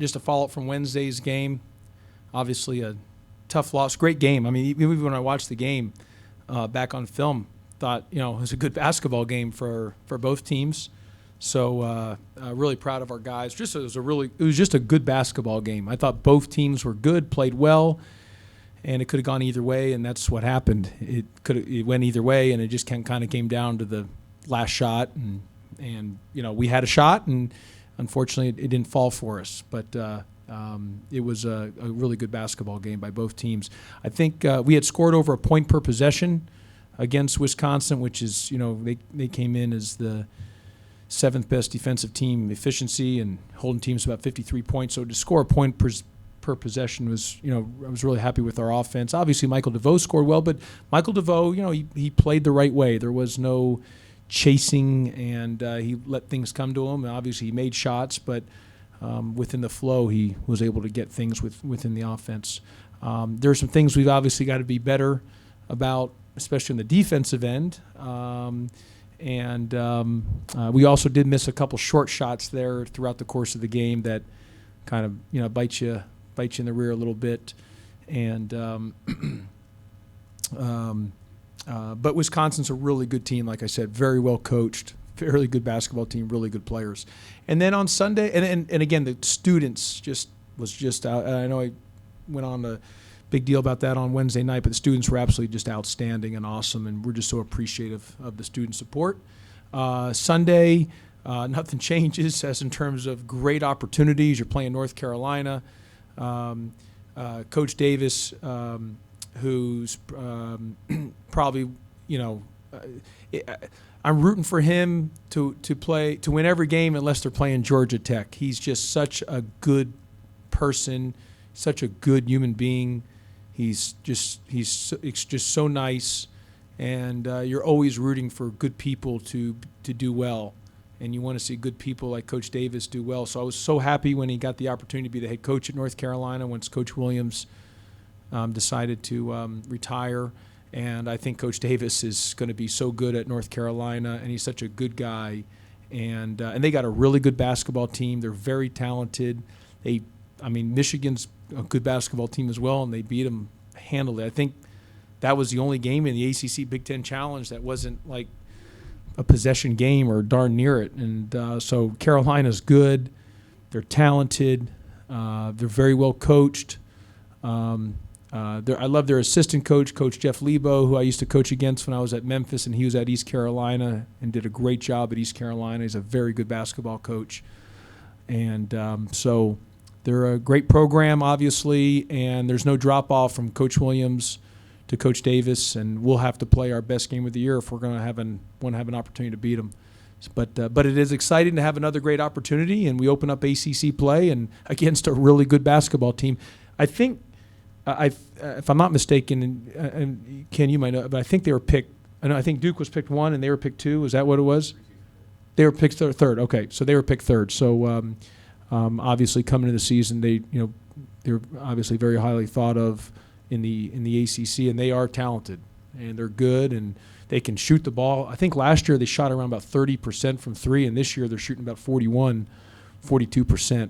just a follow-up from Wednesday's game. Obviously a tough loss. Great game. I mean, even when I watched the game back on film, thought, it was a good basketball game for both teams. So really proud of our guys. It was just a good basketball game. I thought both teams were good, played well, and it could have gone either way, and that's what happened. It went either way, and it just kind of came down to the last shot, and we had a shot, and unfortunately it didn't fall for us. But it was a really good basketball game by both teams. I think we had scored over a point per possession against Wisconsin, which is, they came in as the seventh best defensive team efficiency and holding teams about 53 points. So to score a point per possession was, I was really happy with our offense. Obviously, Michael DeVoe scored well, but Michael DeVoe, he played the right way. There was no chasing, and he let things come to him. And obviously, he made shots, but within the flow, he was able to get things within the offense. There are some things we've obviously got to be better about, especially on the defensive end. We also did miss a couple short shots there throughout the course of the game that kind of bite you in the rear a little bit. But Wisconsin's a really good team, like I said, very well coached, fairly good basketball team, really good players. And then on Sunday, and again, the students was just out. I know I went on a big deal about that on Wednesday night, but the students were absolutely just outstanding and awesome, and we're just so appreciative of the student support. Sunday, nothing changes as in terms of great opportunities. You're playing North Carolina. Coach Davis, who's probably, I'm rooting for him to win every game unless they're playing Georgia Tech. He's just such a good person, such a good human being. He's just so nice, and you're always rooting for good people to do well, and you want to see good people like Coach Davis do well. So I was so happy when he got the opportunity to be the head coach at North Carolina once Coach Williams decided to retire. And I think Coach Davis is going to be so good at North Carolina, and he's such a good guy. And they got a really good basketball team. They're very talented. Michigan's a good basketball team as well, and they beat them handily. I think that was the only game in the ACC Big Ten Challenge that wasn't like a possession game or darn near it. And so Carolina's good. They're talented. They're very well coached. I love their assistant coach, Coach Jeff Lebo, who I used to coach against when I was at Memphis, and he was at East Carolina and did a great job at East Carolina. He's a very good basketball coach. And so they're a great program, obviously, and there's no drop-off from Coach Williams to Coach Davis, and we'll have to play our best game of the year if we're going to have an opportunity to beat them. But it is exciting to have another great opportunity, and we open up ACC play and against a really good basketball team. I think, if I'm not mistaken, and Ken, you might know, but I think they were picked. I think Duke was picked 1 and they were picked 2. Is that what it was? They were picked third. Okay, so they were picked third. So obviously coming into the season, they're obviously very highly thought of in the ACC, and they are talented and they're good and they can shoot the ball. I think last year they shot around about 30% from three, and this year they're shooting about 42%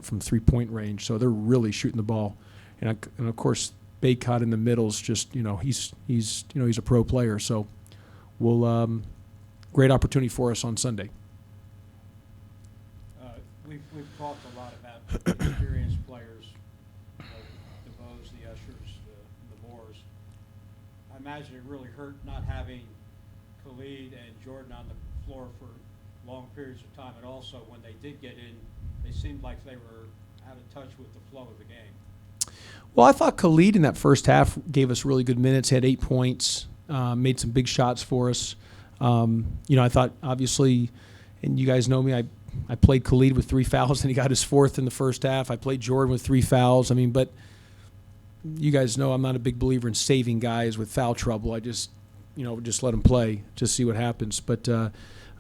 from three-point range. So they're really shooting the ball, and of course Baycott in the middle is just he's a pro player. So we'll great opportunity for us on Sunday. We've talked a lot about experienced players, the Bows, the Ushers, the Moores. I imagine it really hurt not having Khalid and Jordan on the floor for long periods of time, and also when they did get in, they seemed like they were out of touch with the flow of the game. Well, I thought Khalid in that first half gave us really good minutes, had 8 points, made some big shots for us. I thought, obviously, and you guys know me, I played Khalid with 3 fouls, and he got his 4th in the first half. I played Jordan with 3 fouls. But you guys know I'm not a big believer in saving guys with foul trouble. I just let them play, just see what happens. But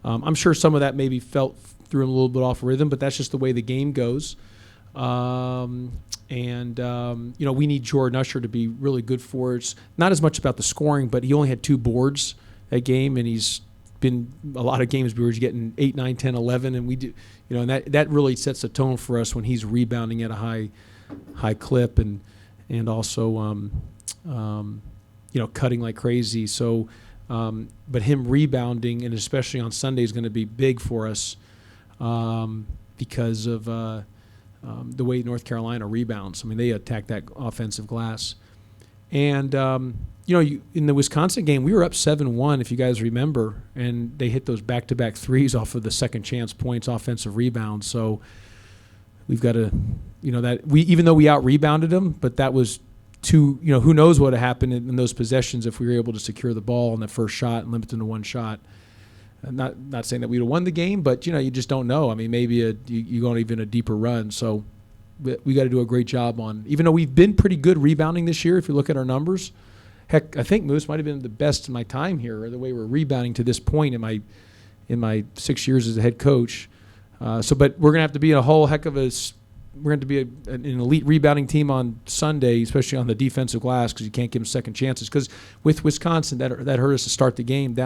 I'm sure some of that maybe threw him a little bit off rhythm, but that's just the way the game goes. We need Jordan Usher to be really good for us. Not as much about the scoring, but he only had 2 boards that game, and he's been a lot of games where he's getting 8, 9, 10, 11, and we do, and that really sets the tone for us when he's rebounding at a high clip and also cutting like crazy. So, but him rebounding, and especially on Sunday, is going to be big for us because of the way North Carolina rebounds. I mean, they attack that offensive glass. And, in the Wisconsin game, we were up 7-1, if you guys remember, and they hit those back-to-back threes off of the second chance points offensive rebounds. So we've got to, even though we out-rebounded them, but that was who knows what would happen in those possessions if we were able to secure the ball on the first shot and limit them to one shot. Not saying that we'd have won the game, but, you just don't know. I mean, maybe you go on even a deeper run. So we got to do a great job on, even though we've been pretty good rebounding this year, if you look at our numbers. Heck, I think Moose might have been the best in my time here, or the way we're rebounding to this point in my 6 years as a head coach. But we're going to have to be a whole heck of a we're going to be an elite rebounding team on Sunday, especially on the defensive glass, because you can't give them second chances. Because with Wisconsin, that hurt us to start the game.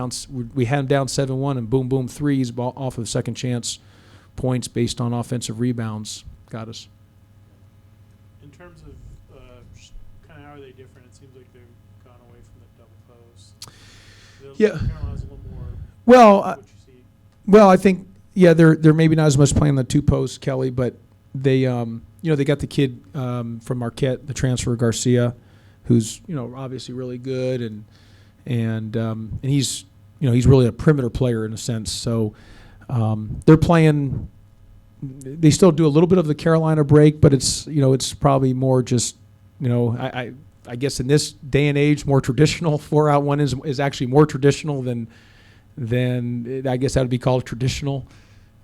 We had them down 7-1, and boom, boom, threes off of second chance points based on offensive rebounds got us. In terms of kind of how are they different? It seems like they've gone away from the double post. Yeah. Carolina's a little more. Well, what you see. Well, I think they're maybe not as much playing the two posts, Kelly, but they they got the kid from Marquette, the transfer Garcia, who's obviously really good, and he's he's really a perimeter player in a sense. So they're playing. They still do a little bit of the Carolina break, but it's it's probably more just I guess in this day and age more traditional. 4-out-1 is actually more traditional than I guess that would be called traditional.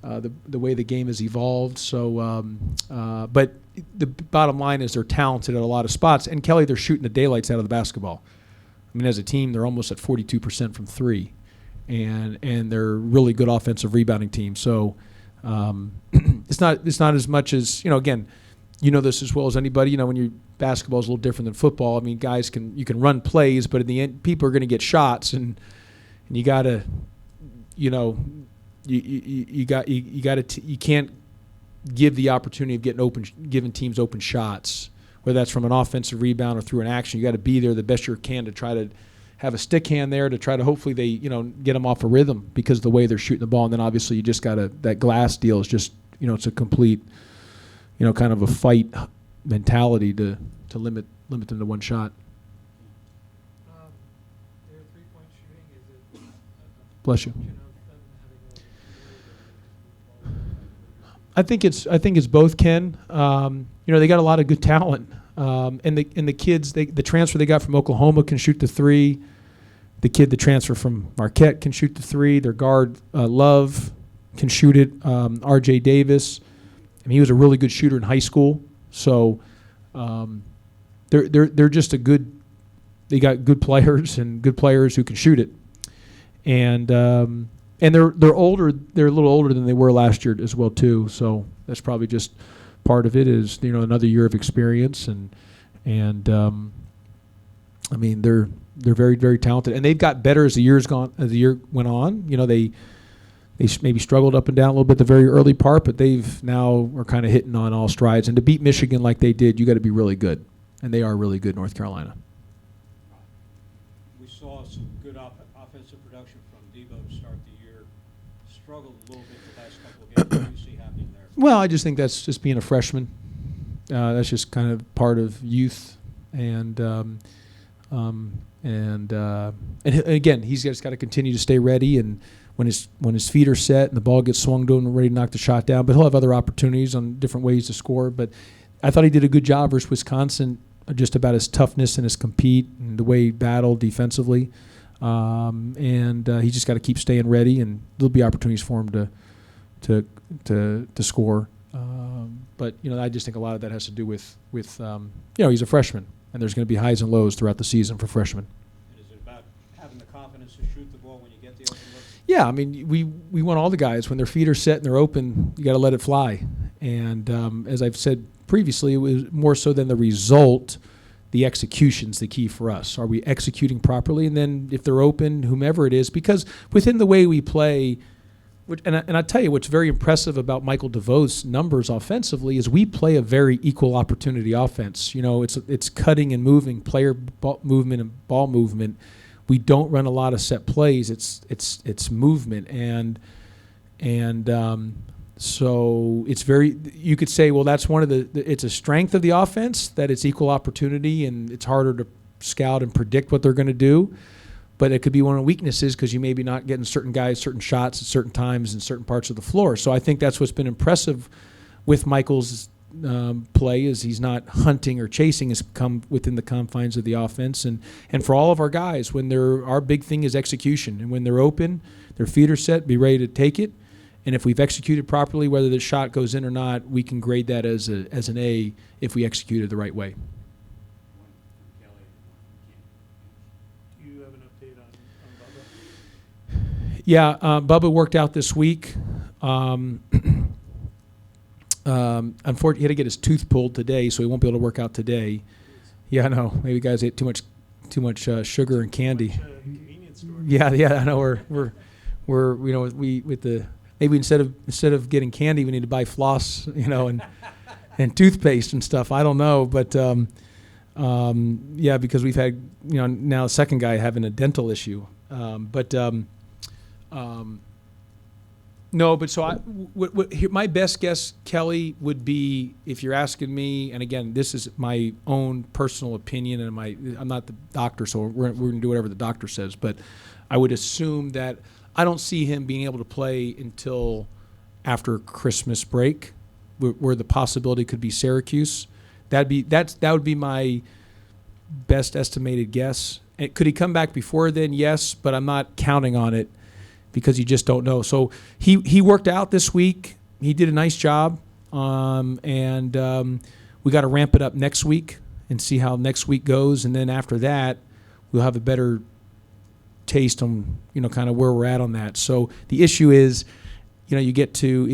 The way the game has evolved. So, but the bottom line is they're talented at a lot of spots. And Kelly, they're shooting the daylights out of the basketball. I mean, as a team, they're almost at 42% from three, and they're a really good offensive rebounding team. So, it's not as much as again, this as well as anybody. When your basketball is a little different than football. I mean, you can run plays, but in the end, people are going to get shots, and you got to, you can't give the opportunity of giving teams open shots, whether that's from an offensive rebound or through an action. You got to be there the best you can to try to have a stick hand there to try to hopefully they get them off a rhythm because of the way they're shooting the ball. And then obviously you just got that glass deal is just it's a complete kind of a fight mentality to limit them to one shot. Their 3-point shooting, is it Bless you. of them I think it's both, Ken. They got a lot of good talent, and the kids, the transfer they got from Oklahoma can shoot the three. The kid, the transfer from Marquette, can shoot the three. Their guard Love can shoot it. R.J. Davis, he was a really good shooter in high school. So they're just a good. They got good players and good players who can shoot it, and they're older. They're a little older than they were last year as well too. So that's probably just part of it. Is another year of experience and I mean they're very, very talented, and they've got better as the year went on. They maybe struggled up and down a little bit the very early part, but they've now are kind of hitting on all strides. And to beat Michigan like they did, you got to be really good, and they are really good, North Carolina. We saw some good offensive production from Debo to start the year. Struggled a little bit the last couple of games. What do you see happening there? Well, I just think that's just being a freshman. That's just kind of part of youth, and again, he's just got to continue to stay ready. And when his feet are set and the ball gets swung to him and ready to knock the shot down, but he'll have other opportunities on different ways to score. But I thought he did a good job versus Wisconsin, just about his toughness and his compete and the way he battled defensively. He just got to keep staying ready, and there'll be opportunities for him to score. But I just think a lot of that has to do with he's a freshman, and there's going to be highs and lows throughout the season for freshmen. And is it about having the confidence to shoot the ball when you get the open look? Yeah, I mean, we want all the guys, when their feet are set and they're open, you got to let it fly. And as I've said previously, it was more so than the result the execution's the key for us. Are we executing properly? And then if they're open, whomever it is, because within the way we play, and I tell you what's very impressive about Michael DeVoe's numbers offensively is we play a very equal opportunity offense. You know, it's cutting and moving, player movement and ball movement. We don't run a lot of set plays. It's movement so it's very, you could say, well, that's one of it's a strength of the offense that it's equal opportunity and it's harder to scout and predict what they're going to do. But it could be one of the weaknesses because you may be not getting certain guys, certain shots at certain times in certain parts of the floor. So I think that's what's been impressive with Michael's play is he's not hunting or chasing, has come within the confines of the offense. And for all of our guys, our big thing is execution. And when they're open, their feet are set, be ready to take it. And if we've executed properly, whether the shot goes in or not, we can grade that as an A if we executed the right way. Do you have an update on Bubba? Yeah, Bubba worked out this week. Unfortunately, he had to get his tooth pulled today, so he won't be able to work out today. Yeah, I know. Maybe guys ate too much sugar and candy. Convenience store. Yeah, I know. We're maybe instead of getting candy, we need to buy floss, and toothpaste and stuff. I don't know, but because we've had now a second guy having a dental issue. No, but so my best guess, Kelly, would be, if you're asking me, and again, this is my own personal opinion, and I'm not the doctor, so we're going to do whatever the doctor says, but I would assume that I don't see him being able to play until after Christmas break, where the possibility could be Syracuse. That would be my best estimated guess. And could he come back before then? Yes, but I'm not counting on it, because you just don't know. So he worked out this week. He did a nice job, and we got to ramp it up next week and see how next week goes. And then after that, we'll have a better taste on kind of where we're at on that. So the issue is, you get to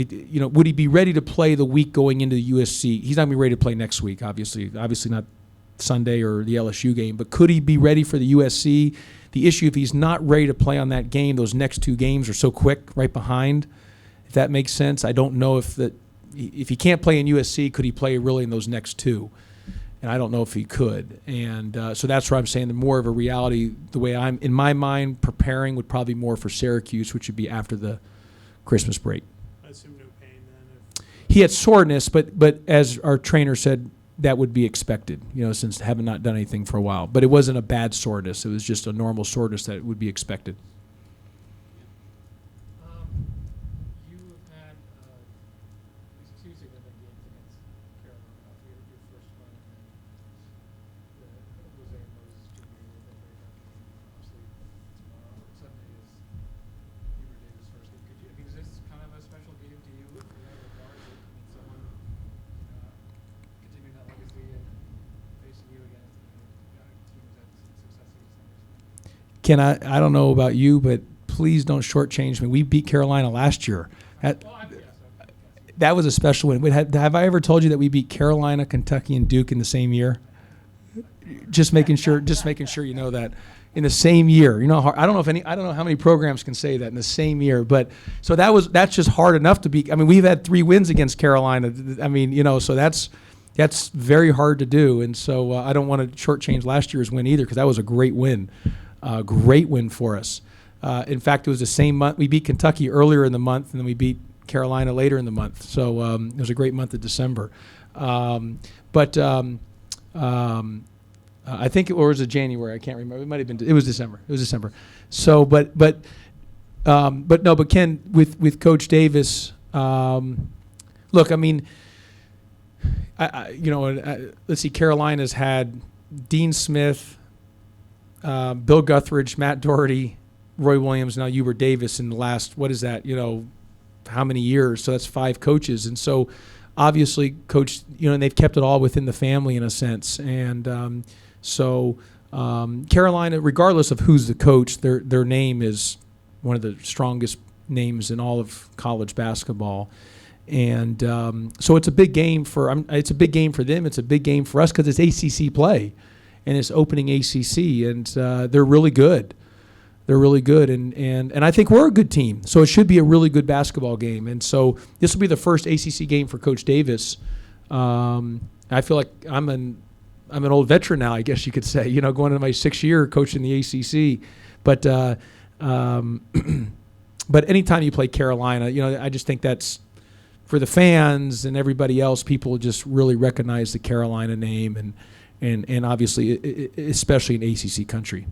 would he be ready to play the week going into the USC? He's not going to be ready to play next week, obviously not Sunday or the LSU game, but could he be ready for the USC? The issue, if he's not ready to play on that game, those next two games are so quick right behind, if that makes sense. I don't know if he can't play in USC, could he play really in those next two? And I don't know if he could. And so that's where I'm saying the more of a reality, the way I'm, in my mind, preparing would probably be more for Syracuse, which would be after the Christmas break. I assume no pain then? He had soreness, but as our trainer said, that would be expected, since having not done anything for a while. But it wasn't a bad soreness. It was just a normal soreness that would be expected. You have had at least two significant games against Carolina. Your first one, and then the Jose Moses Jr. Obviously, tomorrow, Sunday is Hubert Davis' first game. Is this kind of a special game to you in that regard? Someone continuing that legacy and facing you against teams that had success against them? Ken, I don't know about you, but please don't shortchange me. We beat Carolina last year. That was a special win. Have I ever told you that we beat Carolina, Kentucky, and Duke in the same year? Just making sure you know that. In the same year, I don't know how many programs can say that in the same year, but so that's just hard enough to beat. I mean, we've had 3 wins against Carolina. I mean, so that's very hard to do, and so I don't want to shortchange last year's win either, because that was a great win for us. In fact, it was the same month. We beat Kentucky earlier in the month, and then we beat Carolina later in the month. So it was a great month of December. I think or was it January? I can't remember. It might have been. It was December. So, but Ken, with Coach Davis, look, I mean, let's see. Carolina's had Dean Smith, Bill Guthridge, Matt Doherty, Roy Williams, now Hubert Davis in the last, what is that? How many years? So that's 5 coaches, and so obviously, Coach, and they've kept it all within the family in a sense, and. So Carolina, regardless of who's the coach, their name is one of the strongest names in all of college basketball, and so it's a big game for them. It's a big game for us because it's ACC play, in this opening ACC, and they're really good. They're really good, and I think we're a good team. So it should be a really good basketball game. And so this will be the first ACC game for Coach Davis. I feel like I'm an old veteran now, I guess you could say. You know, going into my 6th year coaching the ACC, but but anytime you play Carolina, you know, I just think that's for the fans and everybody else. People just really recognize the Carolina name, and obviously, especially in ACC country.